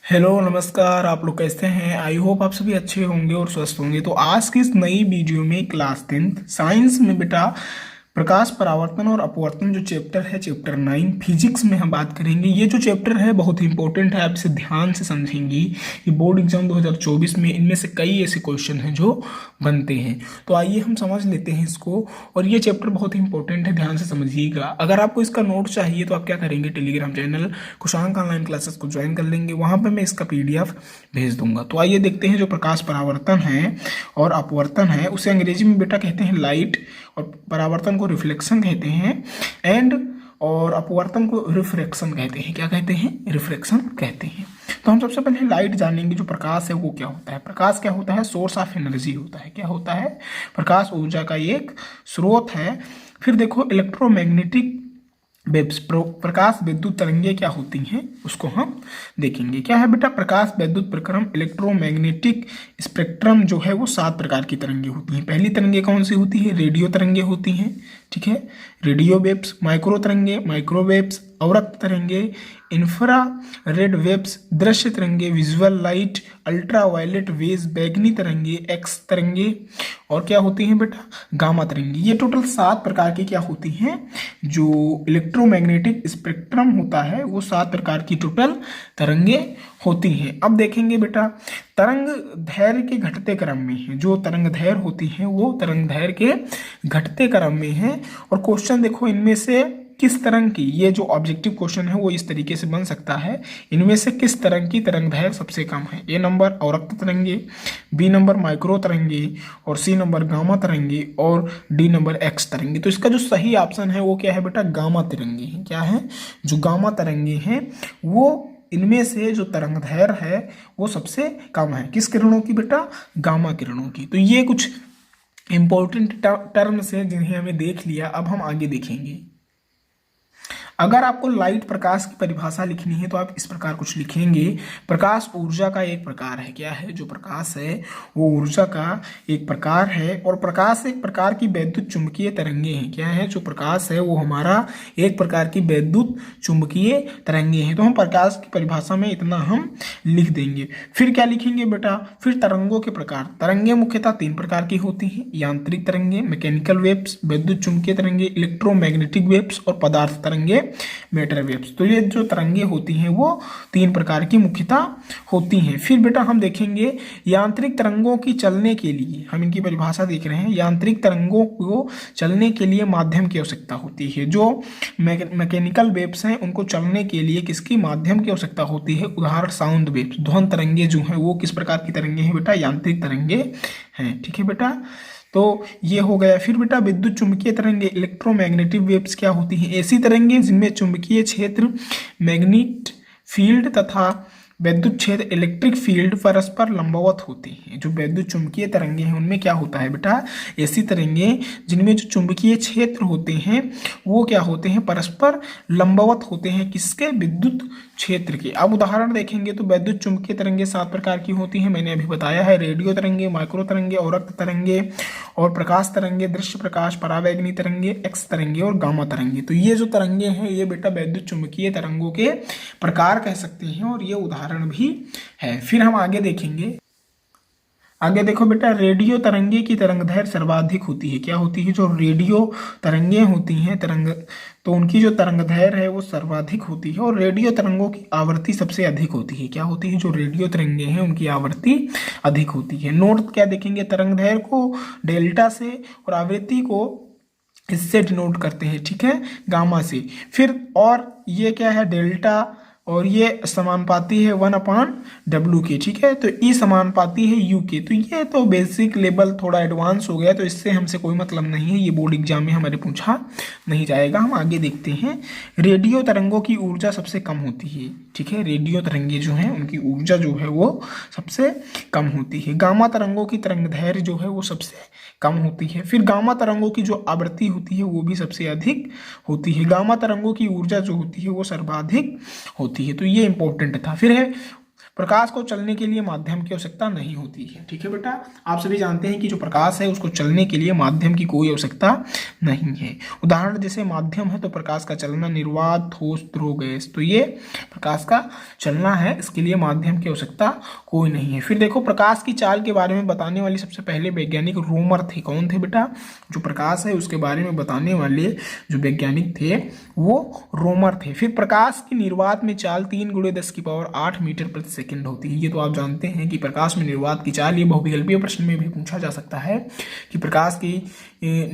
Hello नमस्कार। आप लोग कैसे हैं? आई होप आप सभी अच्छे होंगे और स्वस्थ होंगे। तो आज की इस नई वीडियो में क्लास 10 साइंस में बेटा प्रकाश परावर्तन और अपवर्तन जो चैप्टर है, चैप्टर 9 फिजिक्स में हम बात करेंगे। ये जो चैप्टर है बहुत ही इंपॉर्टेंट है, आप इसे ध्यान से समझेंगी। ये बोर्ड एग्जाम 2024 में इनमें से कई ऐसे क्वेश्चन हैं जो बनते हैं। तो आइए हम समझ लेते हैं इसको। और ये चैप्टर बहुत ही इंपॉर्टेंट है, ध्यान से समझिएगा। अगर आपको इसका नोट चाहिए तो आप क्या करेंगे, टेलीग्राम चैनल कुशांक ऑनलाइन क्लासेस को ज्वाइन कर लेंगे, वहां पर मैं इसका पीडीएफ भेज दूंगा। तो आइए देखते हैं जो प्रकाश परावर्तन है और अपवर्तन है उसे अंग्रेजी में बेटा कहते हैं लाइट, और परावर्तन को रिफ्लेक्शन कहते हैं एंड, और अपवर्तन को रिफ्रैक्शन कहते हैं। क्या कहते हैं? रिफ्रैक्शन कहते हैं। तो हम सबसे पहले लाइट जानेंगे। जो प्रकाश है वो क्या होता है? प्रकाश क्या होता है? सोर्स ऑफ एनर्जी होता है। क्या होता है? प्रकाश ऊर्जा का एक स्रोत है। फिर देखो इलेक्ट्रोमैग्नेटिक वेव्स, प्रकाश विद्युत तरंगे क्या होती हैं उसको हम देखेंगे। क्या है बेटा? प्रकाश विद्युत प्रक्रम इलेक्ट्रोमैग्नेटिक स्पेक्ट्रम जो है वो 7 प्रकार की तरंगे होती हैं। पहली तरंगे कौन सी होती है? रेडियो तरंगे होती हैं। ठीक है, रेडियो वेव्स। माइक्रो तरंगे, माइक्रोवेव्स। अवरक्त तरंगे, इंफ्रा रेड वेव्स। दृश्य तरंगे, visual light. Ultraviolet waves, बैगनी तरंगे, एक्स तरंगे। और क्या होती हैं बेटा? गामा तरंगे। ये टोटल 7 प्रकार की क्या होती हैं? जो इलेक्ट्रोमैग्नेटिक स्पेक्ट्रम होता है वो 7 प्रकार की टोटल तरंगे होती हैं। अब देखेंगे बेटा तरंग दैर्घ्य के घटते क्रम में है। जो तरंग दैर्घ्य होती हैं वो तरंग दैर्घ्य के घटते क्रम में है। और क्वेश्चन देखो इनमें से किस तरंग की, ये जो ऑब्जेक्टिव क्वेश्चन है वो इस तरीके से बन सकता है, इनमें से किस तरंग की तरंग दैर्घ्य सबसे कम है? ए नंबर अवरक्त तरंगे, बी नंबर माइक्रो तरंगे, और सी नंबर गामा तरंगे, और डी नंबर एक्स तरंगे। तो इसका जो सही ऑप्शन है वो क्या है बेटा? गामा तरंगे हैं। क्या है? जो गामा तरंगे हैं वो इनमें से जो तरंग दैर्घ्य है वो सबसे कम है। किस किरणों की बेटा? गामा किरणों की। तो ये कुछ इंपॉर्टेंट टर्म्स हैं जिन्हें हमें देख लिया। अब हम आगे देखेंगे। अगर आपको लाइट प्रकाश की परिभाषा लिखनी है तो आप इस प्रकार कुछ लिखेंगे। प्रकाश ऊर्जा का एक प्रकार है। क्या है? जो प्रकाश है वो ऊर्जा का एक प्रकार है। और प्रकाश एक प्रकार की वैद्युत चुंबकीय तरंगे हैं। क्या है? जो प्रकाश है वो हमारा एक प्रकार की वैद्युत चुंबकीय तरंगे हैं। तो हम प्रकाश की परिभाषा में इतना हम लिख देंगे। फिर क्या लिखेंगे बेटा? फिर तरंगों के प्रकार। तरंगे मुख्यतः 3 प्रकार की होती हैं। यांत्रिक तरंगे, मैकेनिकल वेव्स, विद्युत चुंबकीय तरंगे, इलेक्ट्रोमैग्नेटिक वेव्स, और पदार्थ तरंगे, मैटर वेव्स। तो ये जो तरंगे होती हैं वो 3 प्रकार की मुख्यतः होती हैं। फिर बेटा हम देखेंगे यांत्रिक तरंगों की चलने के लिए, हम इनकी परिभाषा देख रहे हैं। यांत्रिक तरंगों को चलने के लिए माध्यम की आवश्यकता होती है। जो मैकेनिकल वेव्स हैं उनको चलने के लिए किसकी माध्यम की आवश्यकता होती है? उदाहरण साउंड वेव्स, ध्वनि तरंगे जो हैं वो किस प्रकार की तरंगे हैं बेटा? यांत्रिक तरंगे हैं। ठीक है बेटा, तो ये हो गया। फिर बेटा विद्युत चुंबकीय तरंगे इलेक्ट्रोमैग्नेटिक वेव्स क्या होती हैं? ऐसी तरंगे जिनमें चुंबकीय क्षेत्र मैग्नेट फील्ड तथा वैद्युत क्षेत्र इलेक्ट्रिक फील्ड परस्पर लंबवत होते हैं। जो वैद्युत चुंबकीय तरंगे हैं उनमें क्या होता है बेटा? ऐसी तरंगे जिनमें जो चुंबकीय क्षेत्र होते हैं वो क्या होते हैं? परस्पर लंबवत होते हैं। किसके? विद्युत क्षेत्र के। अब उदाहरण देखेंगे तो वैद्युत चुंबकीय तरंगे 7 प्रकार की होती हैं, मैंने अभी बताया है। रेडियो तरंगे, माइक्रो तरंगे, अवरक्त तरंगे, और प्रकाश तरंगे, दृश्य प्रकाश, परावैगनी तरंगे, एक्स तरंगे, और गामा तरंगे। तो ये जो तरंगे हैं ये बेटा वैद्युत चुंबकीय तरंगों के प्रकार कह सकते हैं, और ये उदाहरण भी है। फिर हम आगे देखेंगे। आगे देखो बेटा रेडियो तरंगे की तरंग दैर्घ्य सर्वाधिक होती है। क्या होती है? जो रेडियो तरंगे होती हैं तरंग, तो उनकी जो तरंग दैर्घ्य है वो सर्वाधिक होती है। और रेडियो तरंगों की आवृत्ति सबसे अधिक होती है। क्या होती है? जो रेडियो तरंगे हैं उनकी आवृत्ति अधिक होती है। नोट क्या देखेंगे? तरंग दैर्घ्य को डेल्टा से और आवृत्ति को इससे डिनोट करते हैं। ठीक है, गामा से। फिर और ये क्या है? डेल्टा, और ये समानुपाती है 1/W के। ठीक है, तो ई समानुपाती है U के। तो ये तो बेसिक लेवल थोड़ा एडवांस हो गया, तो इससे हमसे कोई मतलब नहीं है, ये बोर्ड एग्जाम में हमारे पूछा नहीं जाएगा। हम आगे देखते हैं। रेडियो तरंगों की ऊर्जा सबसे कम होती है। ठीक है, रेडियो तरंगे जो हैं उनकी ऊर्जा जो है वो सबसे कम होती है। गामा तरंगों की तरंग दैर्घ्य जो है वो सबसे कम होती है। फिर गामा तरंगों की जो आवृत्ति होती है वो भी सबसे अधिक होती है। गामा तरंगों की ऊर्जा जो होती है वो सर्वाधिक होती है। तो ये इंपॉर्टेंट था। फिर है प्रकाश को चलने के लिए माध्यम की आवश्यकता नहीं होती है। ठीक है बेटा, आप सभी जानते हैं कि जो प्रकाश है उसको चलने के लिए माध्यम की कोई आवश्यकता नहीं है। उदाहरण जैसे माध्यम है तो प्रकाश का चलना, निर्वात, ठोस, द्रव, गैस, तो ये प्रकाश का चलना है, इसके लिए माध्यम की आवश्यकता कोई नहीं है। फिर देखो प्रकाश की चाल के बारे में बताने वाली सबसे पहले वैज्ञानिक रोमर थे। कौन थे बेटा? जो प्रकाश है उसके बारे में बताने वाले जो वैज्ञानिक थे वो रोमर थे। फिर प्रकाश की निर्वात में चाल 3 × 10⁸ मीटर प्रति सेकंड होती है। ये तो आप जानते हैं कि प्रकाश में निर्वात की चाल, ये बहुविकल्पीय प्रश्न में भी पूछा जा सकता है कि प्रकाश की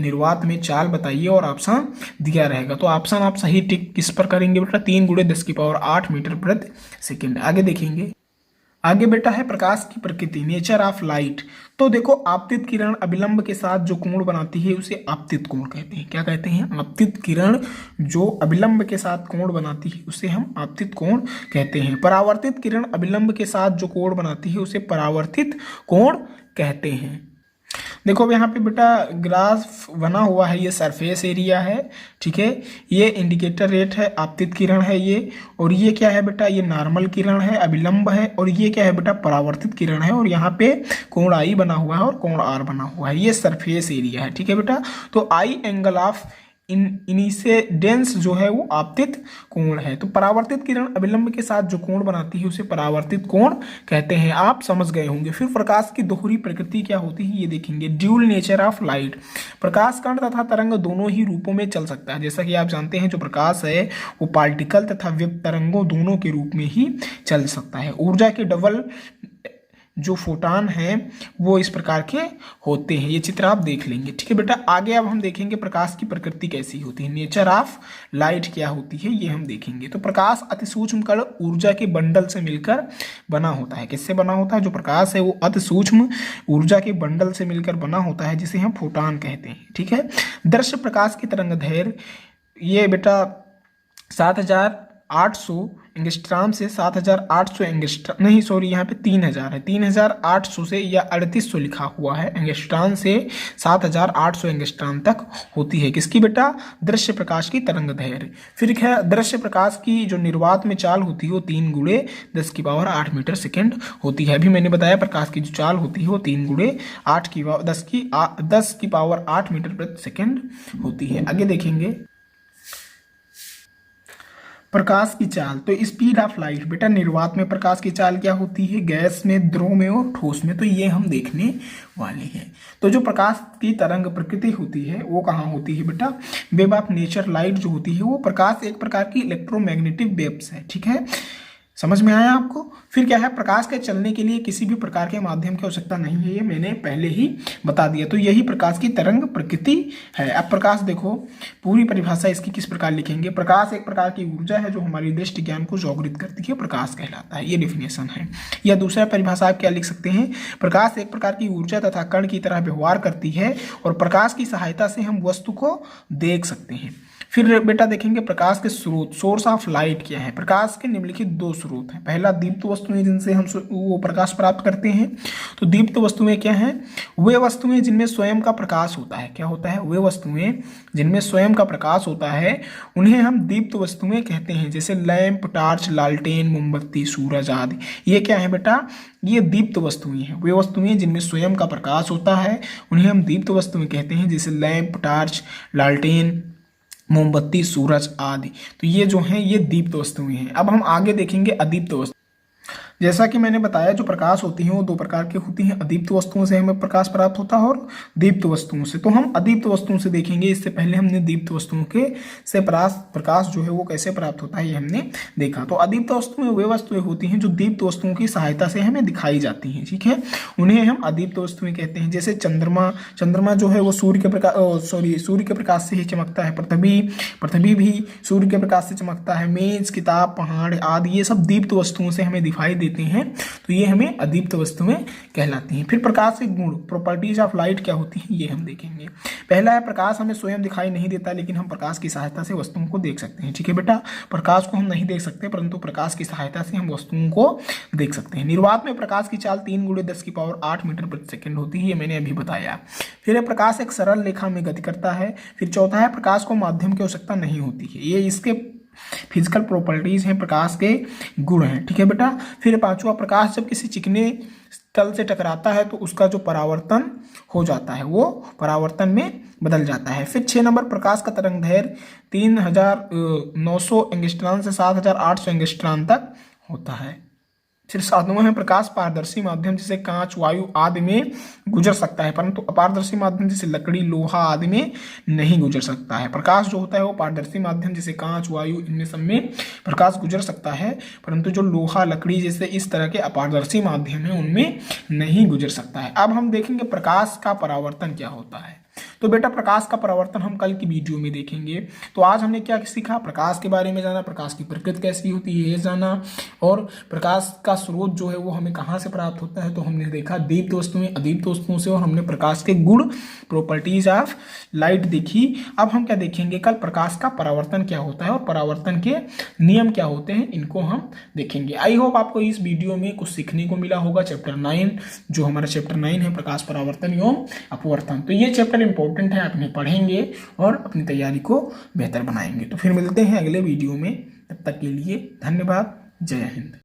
निर्वात में चाल बताइए और ऑप्शन दिया रहेगा। तो ऑप्शन आप सही टिक किस पर करेंगे बेटा? 3 × 10⁸ मीटर प्रति सेकंड। आगे देखेंगे, आगे बेटा है प्रकाश की प्रकृति, नेचर ऑफ लाइट। तो देखो आपतित किरण अभिलंब के साथ जो कोण बनाती है उसे आपतित कोण कहते हैं। क्या कहते हैं? आपतित किरण जो अभिलंब के साथ कोण बनाती है उसे हम आपतित कोण कहते हैं। परावर्तित किरण अभिलंब के साथ जो कोण बनाती है उसे परावर्तित कोण कहते हैं। देखो यहाँ पे बेटा ग्राफ बना हुआ है, ये सरफेस एरिया है, ठीक है, ये इंडिकेटर रेट है, आपतित किरण है ये, और ये क्या है बेटा? ये नॉर्मल किरण है, अभिलंब है, और ये क्या है बेटा? परावर्तित किरण है, और यहाँ पे कोण आई बना हुआ है और कोण आर बना हुआ है, ये सरफेस एरिया है। ठीक है बेटा, तो आई एंगल ऑफ इनिसिडेंस जो है वो आपतित कोण है। तो परावर्तित किरण अभिलंब के साथ जो कोण बनाती है उसे परावर्तित कोण कहते हैं। आप समझ गए होंगे। फिर प्रकाश की दोहरी प्रकृति क्या होती है ये देखेंगे, ड्यूल नेचर ऑफ लाइट। प्रकाश कण तथा तरंग दोनों ही रूपों में चल सकता है। जैसा कि आप जानते हैं जो प्रकाश है वो पार्टिकल तथा व्यक्त तरंगों दोनों के रूप में ही चल सकता है। ऊर्जा के डबल जो फोटान हैं वो इस प्रकार के होते हैं। ये चित्र आप देख लेंगे। ठीक है बेटा, आगे अब हम देखेंगे प्रकाश की प्रकृति कैसी होती है, नेचर ऑफ लाइट क्या होती है ये हम देखेंगे। तो प्रकाश अति सूक्ष्म कण ऊर्जा के बंडल से मिलकर बना होता है। किससे बना होता है? जो प्रकाश है वो अति सूक्ष्म ऊर्जा के बंडल से मिलकर बना होता है जिसे हम फोटान कहते हैं। ठीक है, दृश्य प्रकाश की तरंगदैर्घ्य ये बेटा 7800 एंगस्ट्रॉम से 7800 एंगस्ट्रॉम, नहीं सॉरी यहाँ पे 3000 है, 3800 से या 3800 लिखा हुआ है, एंगस्ट्रॉम से 7800 एंगस्ट्रॉम तक होती है। किसकी बेटा? दृश्य प्रकाश की तरंगदैर्घ्य। फिर क्या, दृश्य प्रकाश की जो निर्वात में चाल होती है वो 3 × 10⁸ मीटर सेकेंड होती है। अभी मैंने बताया प्रकाश की जो चाल होती है वो 3 × 10⁸ मीटर प्रति सेकेंड होती है। आगे देखेंगे प्रकाश की चाल। तो स्पीड ऑफ लाइट बेटा, निर्वात में प्रकाश की चाल क्या होती है, गैस में, द्रव में और ठोस में, तो ये हम देखने वाले हैं। तो जो प्रकाश की तरंग प्रकृति होती है वो कहाँ होती है बेटा? वेव ऑफ नेचर लाइट जो होती है वो प्रकाश एक प्रकार की इलेक्ट्रोमैग्नेटिक वेव्स है। ठीक है, समझ में आया आपको? फिर क्या है, प्रकाश के चलने के लिए किसी भी प्रकार के माध्यम की आवश्यकता नहीं है, ये मैंने पहले ही बता दिया। तो यही प्रकाश की तरंग प्रकृति है। अब प्रकाश देखो, पूरी परिभाषा इसकी किस प्रकार लिखेंगे, प्रकाश एक प्रकार की ऊर्जा है जो हमारी दृष्टि ज्ञान को जागृत करती है, प्रकाश कहलाता है, ये डेफिनेशन है। या दूसरा परिभाषा आप क्या लिख सकते हैं, प्रकाश एक प्रकार की ऊर्जा तथा कण की तरह व्यवहार करती है और प्रकाश की सहायता से हम वस्तु को देख सकते हैं। फिर बेटा देखेंगे प्रकाश के स्रोत, सोर्स ऑफ लाइट क्या है। प्रकाश के निम्नलिखित 2 स्रोत हैं। पहला दीप्त वस्तुएं जिनसे हम वो प्रकाश प्राप्त करते हैं। तो दीप्त वस्तुएं क्या हैं? वे वस्तुएं जिनमें स्वयं का प्रकाश होता है। क्या होता है? वे वस्तुएं जिनमें स्वयं का प्रकाश होता है उन्हें हम दीप्त वस्तुएं कहते हैं। जैसे लैंप, टॉर्च, लालटेन, मोमबत्ती, सूरज आदि, ये क्या है बेटा? ये दीप्त वस्तुएं हैं। वे वस्तुएं जिनमें स्वयं का प्रकाश होता है उन्हें हम दीप्त वस्तुएं कहते हैं, जैसे लैंप, टॉर्च, लालटेन, मोमबत्ती, सूरज आदि। तो ये जो हैं ये दीप्त वस्तुएं हैं। अब हम आगे देखेंगे अदीप्त वस्तु। जैसा कि मैंने बताया जो प्रकाश होती हैं वो 2 प्रकार की होती हैं। अदीप्त वस्तुओं से हमें प्रकाश प्राप्त होता है और दीप्त वस्तुओं से। तो हम अदीप्त वस्तुओं से देखेंगे। इससे पहले हमने दीप्त वस्तुओं के से प्रकाश जो है वो कैसे प्राप्त होता है ये हमने देखा। तो अदीप्त वस्तुएं वे वस्तुएं होती हैं जो दीप्त वस्तुओं की सहायता से हमें दिखाई जाती हैं। ठीक है, उन्हें हम अदीप्त वस्तुएं कहते हैं। जैसे चंद्रमा जो है वो सूर्य के प्रकाश से ही चमकता है। पृथ्वी भी सूर्य के प्रकाश से चमकता है। मेज, किताब, पहाड़ आदि ये सब दीप्त वस्तुओं से हमें दिखाई देते हैं। तो ये हमें अदीप्त वस्तुएं कहलाती हैं। फिर प्रकाश के गुण, प्रॉपर्टीज ऑफ लाइट क्या होती हैं ये हम देखेंगे। पहला है प्रकाश हमें स्वयं दिखाई नहीं देता लेकिन हम प्रकाश की सहायता से वस्तुओं को देख सकते हैं। ठीक है बेटा, प्रकाश को हम नहीं देख सकते परंतु प्रकाश की सहायता से हम वस्तुओं को देख सकते हैं। निर्वात में प्रकाश की चाल 3 × 10⁸ मीटर प्रति सेकंड होती है, ये मैंने अभी बताया। फिर प्रकाश एक सरल रेखा में गति करता है। फिर चौथा है प्रकाश को माध्यम की आवश्यकता नहीं होती है। ये इसके फिजिकल प्रॉपर्टीज हैं, प्रकाश के गुण हैं। ठीक है बेटा। फिर पांचवा, प्रकाश जब किसी चिकने तल से टकराता है तो उसका जो परावर्तन हो जाता है वो परावर्तन में बदल जाता है। फिर 6 नंबर, प्रकाश का तरंग दैर्घ्य 3900 एंगस्ट्रॉन से 7800 एंगस्ट्रॉन तक होता है। फिर 7वां है, प्रकाश पारदर्शी माध्यम जैसे कांच, वायु आदि में गुजर सकता है, परंतु अपारदर्शी माध्यम जैसे लकड़ी, लोहा आदि में नहीं गुजर सकता है। प्रकाश जो होता है वो पारदर्शी माध्यम जैसे कांच, वायु, इनमें सब में प्रकाश गुजर सकता है, परंतु जो लोहा, लकड़ी जैसे इस तरह के अपारदर्शी माध्यम है उनमें नहीं गुजर सकता है। अब हम देखेंगे प्रकाश का परावर्तन क्या होता है। तो बेटा प्रकाश का परावर्तन हम कल की वीडियो में देखेंगे। तो आज हमने क्या सीखा, प्रकाश के बारे में जाना, प्रकाश की प्रकृति कैसी होती है ये जाना, और प्रकाश का स्रोत जो है वो हमें कहाँ से प्राप्त होता है। तो हमने देखा दीप्त वस्तुएं, अदीप्त वस्तुओं से, और हमने प्रकाश के गुण, प्रॉपर्टीज ऑफ लाइट देखी। अब हम क्या देखेंगे कल, प्रकाश का परावर्तन क्या होता है और परावर्तन के नियम क्या होते हैं, इनको हम देखेंगे। आई होप आपको इस वीडियो में कुछ सीखने को मिला होगा। चैप्टर 9 जो हमारा चैप्टर 9 है, प्रकाश परावर्तन एवं अपवर्तन, तो ये चैप्टर इंपॉर्टेंट है, आप इन्हें पढ़ेंगे और अपनी तैयारी को बेहतर बनाएंगे। तो फिर मिलते हैं अगले वीडियो में, तब तक के लिए धन्यवाद। जय हिंद।